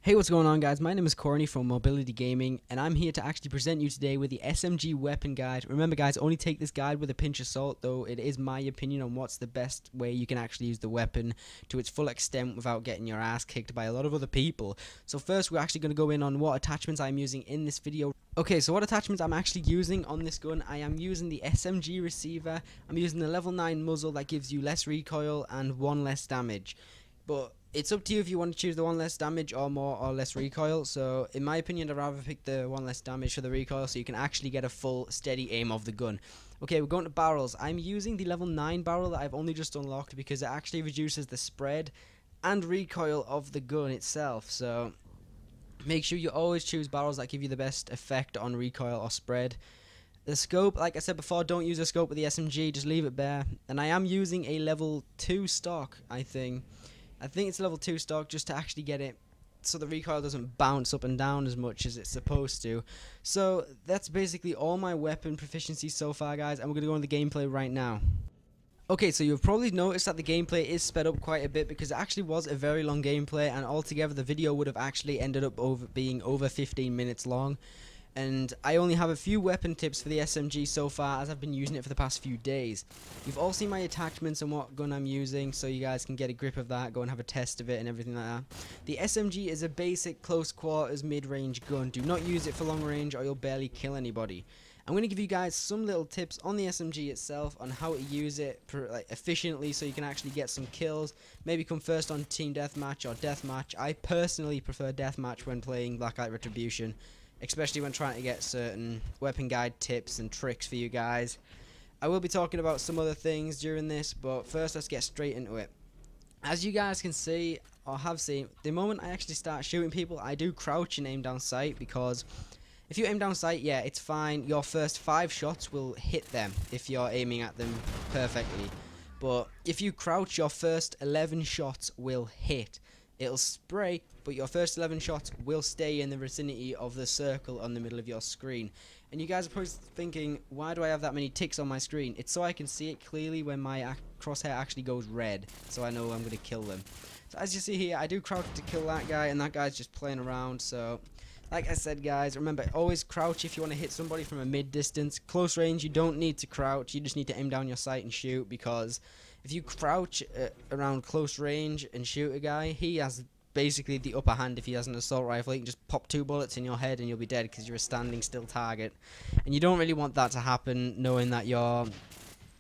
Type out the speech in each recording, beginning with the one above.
Hey, what's going on, guys? My name is Koruny from Mobility Gaming, and I'm here to actually present you today with the SMG weapon guide. Remember, guys, only take this guide with a pinch of salt, though it is my opinion on what's the best way you can actually use the weapon to its full extent without getting your ass kicked by a lot of other people. So first, we're actually going to go in on what attachments I'm using in this video. Okay, so what attachments I'm actually using on this gun. I am using the SMG receiver. I'm using the level 9 muzzle that gives you less recoil and 1 less damage. But it's up to you if you want to choose the 1 less damage or more or less recoil. So in my opinion, I'd rather pick the 1 less damage for the recoil so you can actually get a full steady aim of the gun. Okay, we're going to barrels. I'm using the level 9 barrel that I've only just unlocked because it actually reduces the spread and recoil of the gun itself. So make sure you always choose barrels that give you the best effect on recoil or spread. The scope, like I said before, don't use a scope with the SMG, just leave it bare. And I am using a level 2 stock, I think it's level 2 stock just to actually get it so the recoil doesn't bounce up and down as much as it's supposed to. So that's basically all my weapon proficiency so far, guys, and we're going to go into the gameplay right now. Okay, so you've probably noticed that the gameplay is sped up quite a bit because it actually was a very long gameplay, and altogether the video would have actually ended up being over 15 minutes long. And I only have a few weapon tips for the SMG so far, as I've been using it for the past few days. You've all seen my attachments and what gun I'm using, so you guys can get a grip of that, go and have a test of it and everything like that. The SMG is a basic close quarters mid-range gun. Do not use it for long range or you'll barely kill anybody. I'm going to give you guys some little tips on the SMG itself on how to use it efficiently so you can actually get some kills. Maybe come first on team deathmatch or deathmatch. I personally prefer deathmatch when playing Blacklight Retribution, especially when trying to get certain weapon guide tips and tricks for you guys. I will be talking about some other things during this, but first let's get straight into it. As you guys can see, or have seen, the moment I actually start shooting people, I do crouch and aim down sight, because if you aim down sight, yeah, it's fine. Your first 5 shots will hit them if you're aiming at them perfectly. But if you crouch, your first 11 shots will hit. It'll spray, but your first 11 shots will stay in the vicinity of the circle on the middle of your screen. And you guys are probably thinking, why do I have that many ticks on my screen? It's so I can see it clearly when my crosshair actually goes red, so I know I'm going to kill them. So as you see here, I do crouch to kill that guy, and that guy's just playing around. So like I said, guys, remember, always crouch if you want to hit somebody from a mid distance. Close range, you don't need to crouch, you just need to aim down your sight and shoot, because if you crouch around close range and shoot a guy, he has basically the upper hand. If he has an assault rifle, he can just pop 2 bullets in your head and you'll be dead because you're a standing still target. And you don't really want that to happen, knowing that you're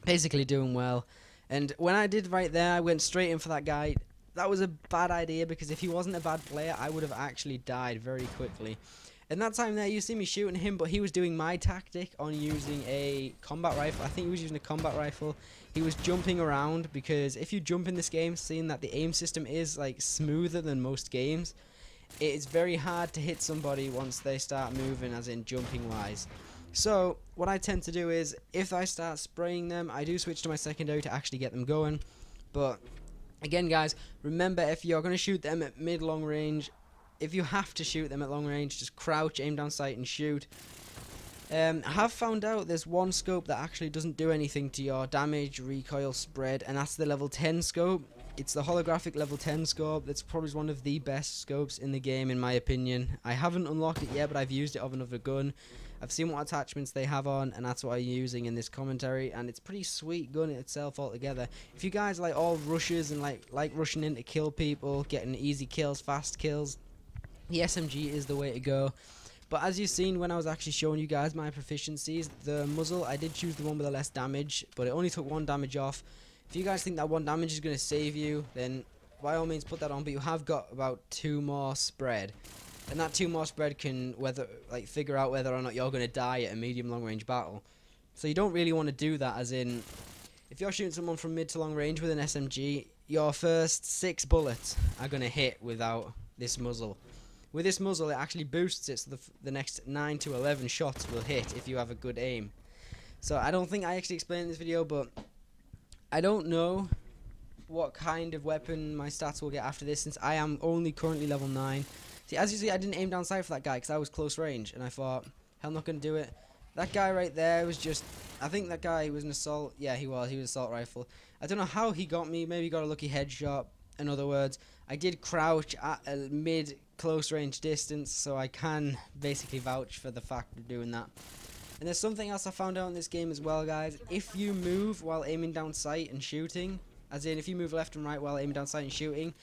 basically doing well. And when I did right there, I went straight in for that guy. That was a bad idea, because if he wasn't a bad player, I would have actually died very quickly. And that time there, you see me shooting him, but he was doing my tactic on using a combat rifle. I think he was using a combat rifle. He was jumping around, because if you jump in this game, seeing that the aim system is like smoother than most games, it is very hard to hit somebody once they start moving, as in jumping wise. So what I tend to do is, if I start spraying them, I do switch to my secondary to actually get them going. But again, guys, remember, if you're going to shoot them at mid-long range, if you have to shoot them at long range, just crouch, aim down sight and shoot. I have found out there's one scope that actually doesn't do anything to your damage, recoil, spread, and that's the level 10 scope. It's the holographic level 10 scope. That's probably one of the best scopes in the game, in my opinion. I haven't unlocked it yet, but I've used it of another gun. I've seen what attachments they have on, and that's what I'm using in this commentary, and it's a pretty sweet gun itself altogether. If you guys like all rushes and like rushing in to kill people, getting easy kills, fast kills, the SMG is the way to go. But as you've seen when I was actually showing you guys my proficiencies, the muzzle, I did choose the one with the less damage, but it only took 1 damage off. If you guys think that 1 damage is going to save you, then by all means put that on, but you have got about 2 more spread. And that 2 more spread can figure out whether or not you're going to die at a medium long range battle. So you don't really want to do that, as in, if you're shooting someone from mid to long range with an SMG, your first 6 bullets are going to hit without this muzzle. With this muzzle, it actually boosts it, so the next 9 to 11 shots will hit if you have a good aim. So I don't think I actually explained in this video, but I don't know what kind of weapon my stats will get after this, since I am only currently level 9. See, as you see, I didn't aim down sight for that guy because I was close range, and I thought, hell, I'm not going to do it. That guy right there was just, I think that guy was an assault. Yeah, he was assault rifle. I don't know how he got me. Maybe he got a lucky headshot. In other words, I did crouch at a mid close range distance, so I can basically vouch for the fact of doing that. And there's something else I found out in this game as well, guys. If you move while aiming down sight and shooting, as in if you move left and right while aiming down sight and shooting,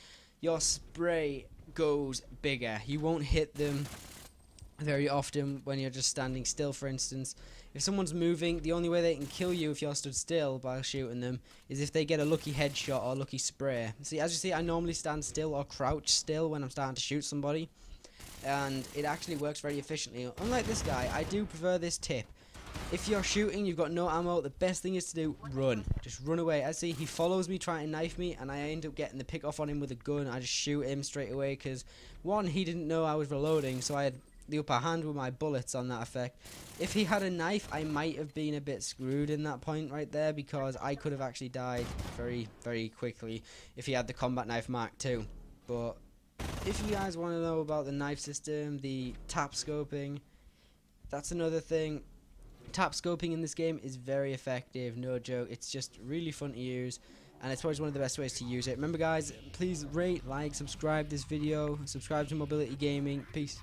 your spray goes bigger. You won't hit them very often when you're just standing still. For instance, if someone's moving, the only way they can kill you if you're stood still while shooting them is if they get a lucky headshot or lucky spray. See, as you see, I normally stand still or crouch still when I'm starting to shoot somebody, and it actually works very efficiently. Unlike this guy, I do prefer this tip. If you're shooting, you've got no ammo, the best thing is to do, run. Just run away. As see, he follows me trying to knife me, and I end up getting the pick off on him with a gun. I just shoot him straight away because, one, he didn't know I was reloading, so I had the upper hand with my bullets on that effect. If he had a knife, I might have been a bit screwed in that point right there, because I could have actually died very, very quickly if he had the combat knife Mark II. But if you guys want to know about the knife system, the tap scoping, that's another thing. Tap scoping in this game is very effective, no joke. It's just really fun to use, and it's always one of the best ways to use it. Remember, guys, please rate, like, subscribe this video, subscribe to Mobility Gaming. Peace.